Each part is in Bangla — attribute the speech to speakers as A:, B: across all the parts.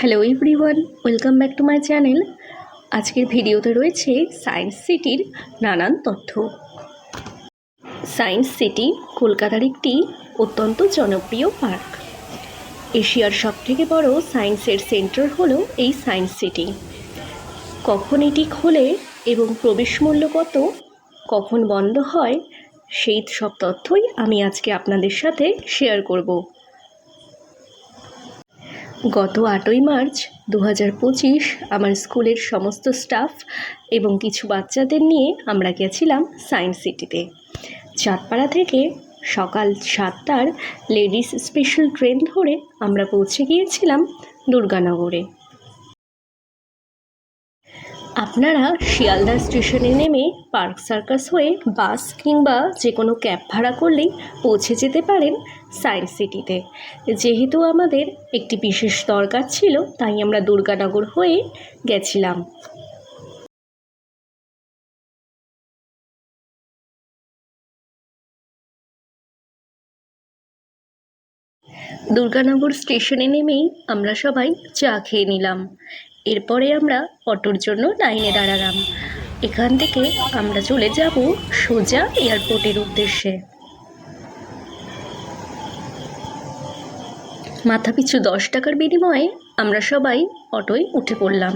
A: Hello everyone, welcome back to my channel. আজকের ভিডিওতে রয়েছে সায়েন্স সিটির নানান তথ্য। সায়েন্স সিটি কলকাতার একটি অত্যন্ত জনপ্রিয় পার্ক। এশিয়ার সবথেকে বড় সায়েন্সের সেন্টার হলো এই সায়েন্স সিটি। কখন এটি খোলে এবং প্রবেশ মূল্য কত, কখন বন্ধ হয়, সেই সব তথ্যই আমি আজকে আপনাদের সাথে শেয়ার করব। গত 8ই মার্চ 2025 আমার স্কুলের সমস্ত স্টাফ এবং কিছু বাচ্চাদের নিয়ে আমরা গেছিলাম সায়েন্স সিটিতে। চাঁদপাড়া থেকে সকাল 7টার লেডিস স্পেশাল ট্রেন ধরে আমরা পৌঁছে গিয়েছিলাম দুর্গানগরে। আপনারা শিয়ালদা স্টেশনে নেমে পার্ক সার্কাস হয়ে বাস কিংবা যে কোনো ক্যাব ভাড়া করলেই পৌঁছে যেতে পারেন সায়েন্স সিটিতে। যেহেতু আমাদের একটি বিশেষ দরকার ছিল, তাই আমরা দুর্গানগর হয়ে গেছিলাম। দুর্গানগর স্টেশনে নেমেই আমরা সবাই চা খেয়ে নিলাম। এরপরে আমরা অটোর জন্য লাইনে দাঁড়ালাম। এখান থেকে আমরা চলে যাব সোজা এয়ারপোর্টের উদ্দেশ্যে। মাথাপিছু 10 টাকার বিনিময়ে আমরা সবাই অটোয় উঠে পড়লাম।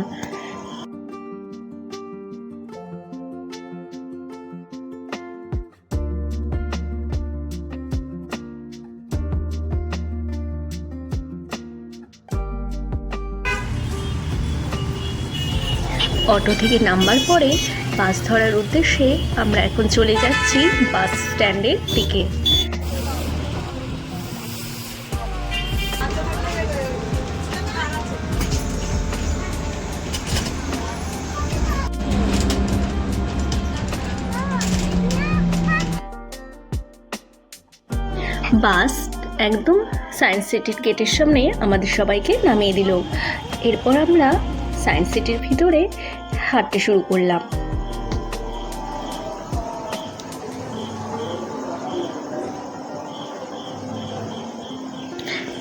A: অটো থেকে নামবার পরে বাস ধরার উদ্দেশ্যে আমরা এখন চলে যাচ্ছি বাস স্ট্যান্ডের দিকে। বাস একদম সায়েন্স সিটির গেটের সামনে আমাদের সবাইকে নামিয়ে দিল। এরপর আমরা সায়েন্স সিটির ভিতরে হাঁটতে শুরু করলাম।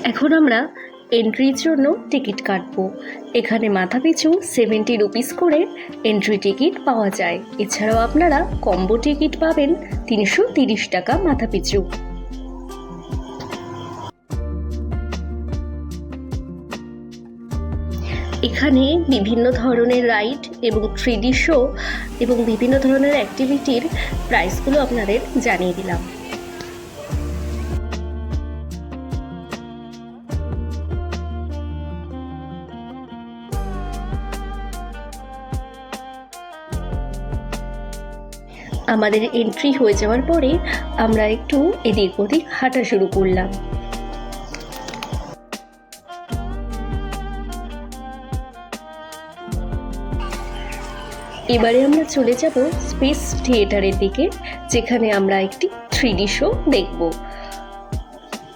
A: এখন আমরা এন্ট্রির জন্য টিকিট কাটবো। এখানে মাথাপিছু 70 রুপিস করে এন্ট্রি টিকিট পাওয়া যায়। এছাড়াও আপনারা কম্বো টিকিট পাবেন 330 টাকা মাথাপিছু। এখানে বিভিন্ন ধরনের রাইড এবং 3D শো এবং বিভিন্ন ধরনের অ্যাক্টিভিটির প্রাইসগুলো আপনাদের জানিয়ে দিলাম। আমাদের এন্ট্রি হয়ে যাওয়ার পরে আমরা একটু এদিক ওদিক হাঁটা শুরু করলাম। এবারে আমরা চলে যাব স্পেস থিয়েটারের দিকে, যেখানে আমরা একটি 3D শো দেখব।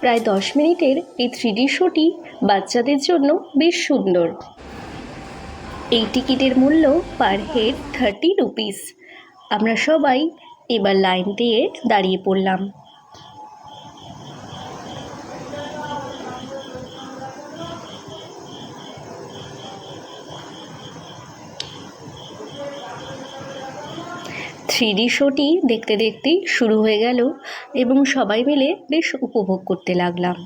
A: প্রায় 10 মিনিটের এই 3D শোটি বাচ্চাদের জন্য বেশ সুন্দর। এই টিকিটের মূল্য পার হেড 30 রুপিস। আমরা সবাই এবার লাইন দিয়ে দাঁড়িয়ে পড়লাম। থ্রিডি শোটি দেখতে দেখতেই শুরু হয়ে গেল এবং সবাই মিলে বেশ উপভোগ করতে লাগলাম।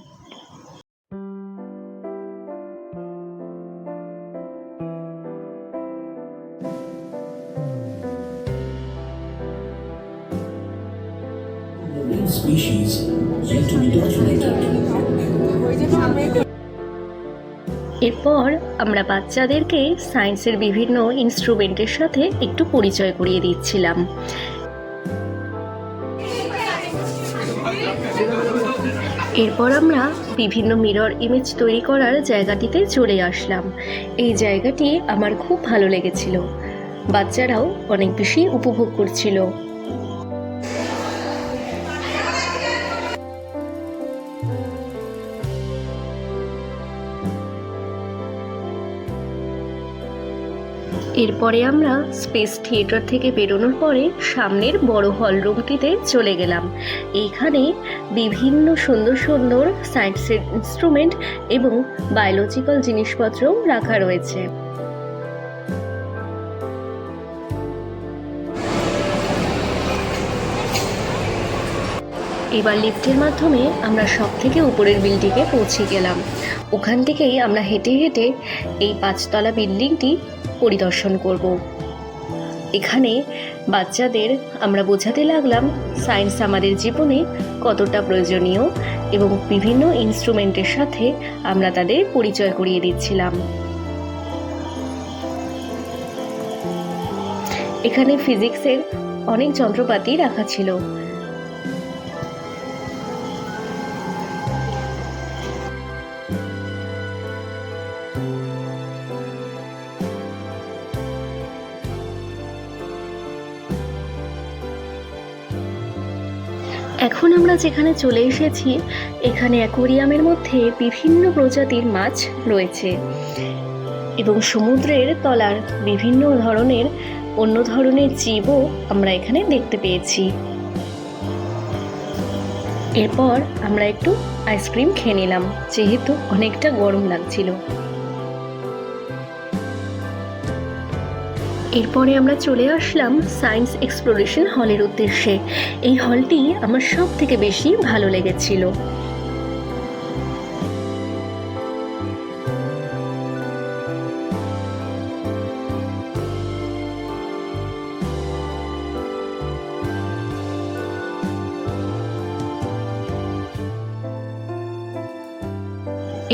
A: এরপর আমরা বাচ্চাদেরকে সায়েন্সের বিভিন্ন ইনস্ট্রুমেন্টের সাথে একটু পরিচয় করিয়ে দিচ্ছিলাম। এরপর আমরা বিভিন্ন মিরর ইমেজ তৈরি করার জায়গাটিতে চলে আসলাম। এই জায়গাটি আমার খুব ভালো লেগেছিল। বাচ্চারাও অনেক বেশি উপভোগ করছিল। এরপরে আমরা স্পেস থিয়েটার থেকে বেরোনোর পরে সামনের বড় হল রুমটিতে চলে গেলাম। এইখানে বিভিন্ন সুন্দর সুন্দর সায়েন্সের ইনস্ট্রুমেন্ট এবং বায়োলজিক্যাল জিনিসপত্রও রাখা রয়েছে। এবার লিফটের মাধ্যমে আমরা সব থেকে উপরের বিল্ডিংয়ে পৌঁছে গেলাম। ওখান থেকেই আমরা হেঁটে হেঁটে এই 5তলা বিল্ডিংটি পরিদর্শন করব। এখানে বাচ্চাদের আমরা বোঝাতে লাগলাম সায়েন্স আমাদের জীবনে কতটা প্রয়োজনীয় এবং বিভিন্ন ইনস্ট্রুমেন্টের সাথে আমরা তাদের পরিচয় করিয়ে দিচ্ছিলাম। এখানে ফিজিক্সের অনেক যন্ত্রপাতি রাখা ছিল। এখন আমরা যেখানে চলে এসেছি এখানে অ্যাকোয়ারিয়ামের মধ্যে বিভিন্ন প্রজাতির মাছ রয়েছে এবং সমুদ্রের তলার বিভিন্ন ধরনের অন্য ধরনের জীবও আমরা এখানে দেখতে পেয়েছি। এরপর আমরা একটু আইসক্রিম খেয়ে নিলাম, যেহেতু অনেকটা গরম লাগছিল। এরপরে আমরা চলে আসলাম সায়েন্স এক্সপ্লোরেশন হলের উদ্দেশ্যে। এই হলটি আমার সব থেকে বেশি ভালো লেগেছিল।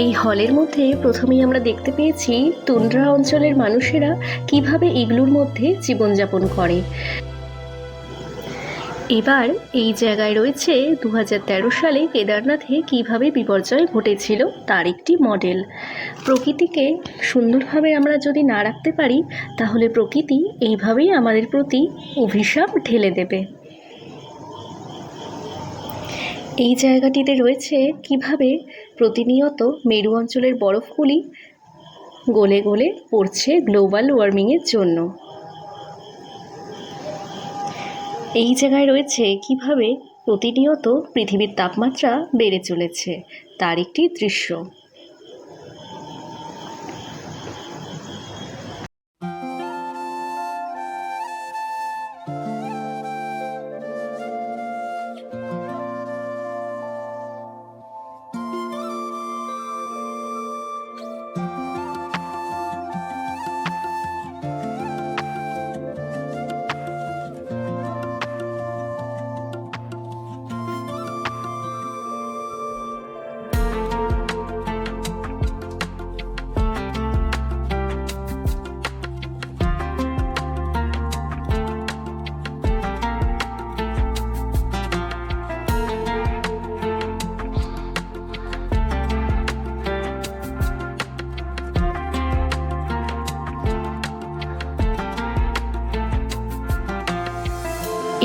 A: এই হলের মধ্যে প্রথমেই আমরা দেখতে পেয়েছি তুন্দ্রা অঞ্চলের মানুষেরা কিভাবে ইগলুর মধ্যে জীবনযাপন করে। এবার এই জায়গায় রয়েছে 2013 সালে কেদারনাথে কিভাবে বিপর্যয় ঘটেছিল তার একটি মডেল। প্রকৃতিকে সুন্দরভাবে আমরা যদি না রাখতে পারি তাহলে প্রকৃতি এইভাবেই আমাদের প্রতি অভিশাপ ঢেলে দেবে। এই জায়গাটিতে রয়েছে কিভাবে প্রতিনিয়ত মেরু অঞ্চলের বরফগুলি গলে গলে পড়ছে গ্লোবাল ওয়ার্মিংয়ের জন্য। এই জায়গায় রয়েছে কিভাবে প্রতিনিয়ত পৃথিবীর তাপমাত্রা বেড়ে চলেছে তার একটি দৃশ্য।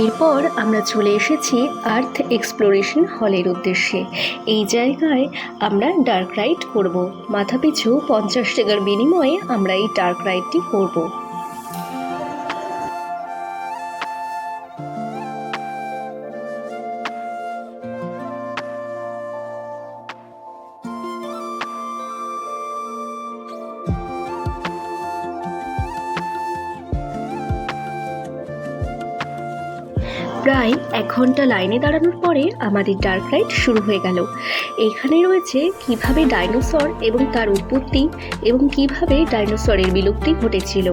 A: এরপর আমরা চলে এসেছি আর্থ এক্সপ্লোরেশন হলের উদ্দেশ্যে। এই জায়গায় আমরা ডার্ক রাইড করব। মাথাপিছু 50 টাকার বিনিময়ে আমরা এই ডার্ক রাইডটি করব। প্রায় 1 ঘন্টা লাইনে দাঁড়ানোর পরে আমাদের ডার্ক রাইড শুরু হয়ে গেল। এখানে রয়েছে কিভাবে ডাইনোসর এবং তার উৎপত্তি এবং কিভাবে ডাইনোসরের বিলুপ্তি ঘটেছিল।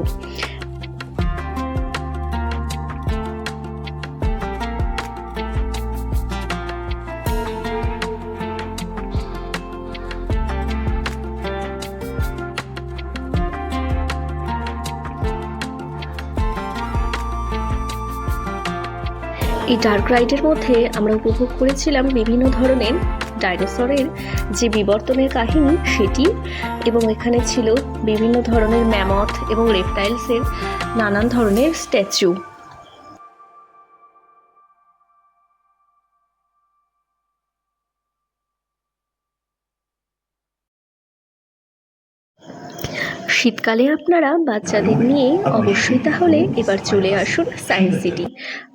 A: এই ডার্ক রাইডের মধ্যে আমরা উপভোগ করেছিলাম বিভিন্ন ধরনের ডাইনোসরের যে বিবর্তনের কাহিনী সেটি, এবং এখানে ছিল বিভিন্ন ধরনের ম্যামথ এবং রেপটাইলসের নানান ধরনের স্ট্যাচু। শীতকালে আপনারা বাচ্চাদের নিয়ে অবশ্যই তাহলে এবার চলে আসুন সায়েন্স সিটি।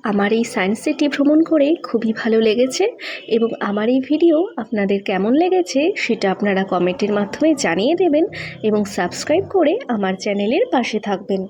A: আমার এই সায়েন্স সিটি ভ্রমণ করে খুবই ভালো লেগেছে এবং আমার এই ভিডিও আপনাদের কেমন লেগেছে সেটা আপনারা কমেন্টের মাধ্যমে জানিয়ে দেবেন এবং সাবস্ক্রাইব করে আমার চ্যানেলের পাশে থাকবেন।